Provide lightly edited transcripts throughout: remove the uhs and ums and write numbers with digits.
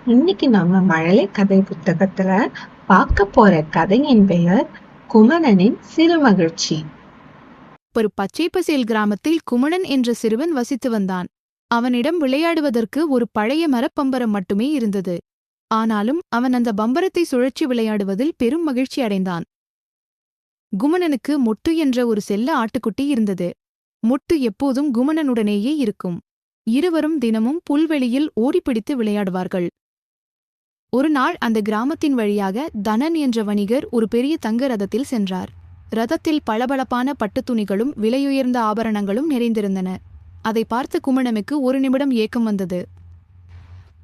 இன்னைக்கு நம்ம மழலை கதை புத்தகத்துல பார்க்க போற கதையின் பெயர் குமணனின் சிறு மகிழ்ச்சி. ஒரு பச்சை பசேல் கிராமத்தில் குமணன் என்ற சிறுவன் வசித்து வந்தான். அவனிடம் விளையாடுவதற்கு ஒரு பழைய மரப்பம்பரம் மட்டுமே இருந்தது. ஆனாலும் அவன் அந்த பம்பரத்தை சுழற்சி விளையாடுவதில் பெரும் மகிழ்ச்சி அடைந்தான். குமணனுக்கு மொட்டு என்ற ஒரு செல்ல ஆட்டுக்குட்டி இருந்தது. மொட்டு எப்போதும் குமணனுடனேயே இருக்கும். இருவரும் தினமும் புல்வெளியில் ஓடிப்பிடித்து விளையாடுவார்கள். ஒரு நாள் அந்த கிராமத்தின் வழியாக தனன் என்ற வணிகர் ஒரு பெரிய தங்க ரதத்தில் சென்றார். ரதத்தில் பளபளப்பான பட்டுத் துணிகளும் விலையுயர்ந்த ஆபரணங்களும் நிறைந்திருந்தன. அதை பார்த்து குமணனுக்கு ஒரு நிமிடம் ஏக்கம் வந்தது.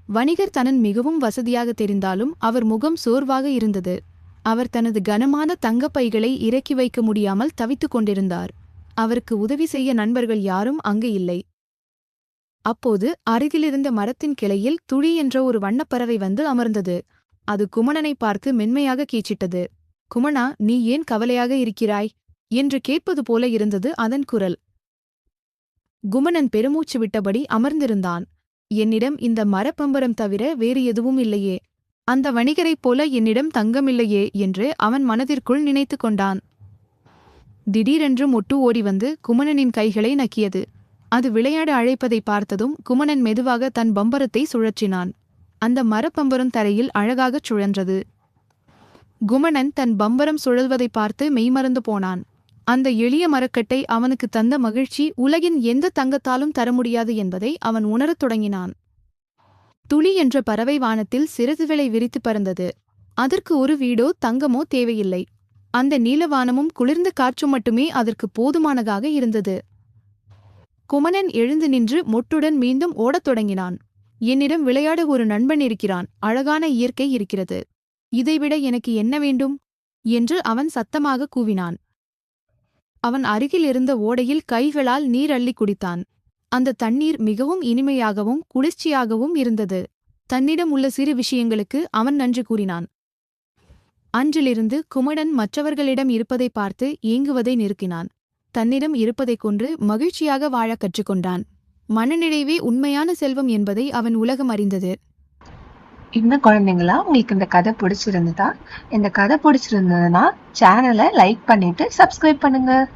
வணிகர் தனன் மிகவும் வசதியாக தெரிந்தாலும் அவர் முகம் சோர்வாக இருந்தது. அவர் தனது கனமான தங்கப்பைகளை இறக்கி வைக்க முடியாமல் தவித்துக் கொண்டிருந்தார். அவருக்கு உதவி செய்ய நண்பர்கள் யாரும் அங்கு இல்லை. அப்போது அருகிலிருந்த மரத்தின் கிளையில் துளி என்ற ஒரு வண்ணப்பறவை வந்து அமர்ந்தது. அது குமணனை பார்த்து மென்மையாக கீச்சிட்டது. குமணா, நீ ஏன் கவலையாக இருக்கிறாய் என்று கேட்பது போல இருந்தது அதன் குரல். குமணன் பெருமூச்சு விட்டபடி அமர்ந்திருந்தான். என்னிடம் இந்த மரப்பம்பரம் தவிர வேறு எதுவும் இல்லையே, அந்த வணிகரைப் போல என்னிடம் தங்கமில்லையே என்று அவன் மனதிற்குள் நினைத்து கொண்டான். திடீரென்று மொட்டு ஓடி வந்து குமணனின் கைகளை நக்கியது. அது விளையாட அழைப்பதை பார்த்ததும் குமணன் மெதுவாக தன் பம்பரத்தை சுழற்றினான். அந்த மரப்பம்பரம் தரையில் அழகாகச் சுழன்றது. குமணன் தன் பம்பரம் சுழல்வதை பார்த்து மெய்மறந்து போனான். அந்த எளிய மரக்கட்டை அவனுக்கு தந்த மகிழ்ச்சி உலகின் எந்த தங்கத்தாலும் தர முடியாது என்பதை அவன் உணரத் தொடங்கினான். துளி என்ற பறவை வானத்தில் சிறகுகளை விரித்து பறந்தது. அதற்கு ஒரு வீடோ தங்கமோ தேவையில்லை. அந்த நீலவானமும் குளிர்ந்த காற்றும் மட்டுமே அதற்கு போதுமானதாக இருந்தது. குமணன் எழுந்து நின்று மொட்டுடன் மீண்டும் ஓடத் தொடங்கினான். என்னிடம் விளையாட ஒரு நண்பன் இருக்கிறான், அழகான இயற்கை இருக்கிறது. இதைவிட எனக்கு என்ன வேண்டும் என்று அவன் சத்தமாக கூவினான். அவன் அருகில் இருந்த ஓடையில் கைகளால் நீர் அள்ளி குடித்தான். அந்த தண்ணீர் மிகவும் இனிமையாகவும் குளிர்ச்சியாகவும் இருந்தது. தன்னிடம் உள்ள சிறு விஷயங்களுக்கு அவன் நன்றி கூறினான். அன்றிலிருந்து குமணன் மற்றவர்களிடம் இருப்பதை பார்த்து ஏங்குவதை நிறுத்தினான். தன்னிடம் இருப்பதைக் கொண்டு மகிழ்ச்சியாக வாழக் கற்றுக்கொண்டான். மனநிறைவே உண்மையான செல்வம் என்பதை அவன் உலகம் அறிந்தது. என்ன குழந்தைங்களா, உங்களுக்கு இந்த கதை பிடிச்சிருந்ததா? இந்த கதை பிடிச்சிருந்ததுன்னா சேனலை லைக் பண்ணிட்டு சப்ஸ்கிரைப் பண்ணுங்க.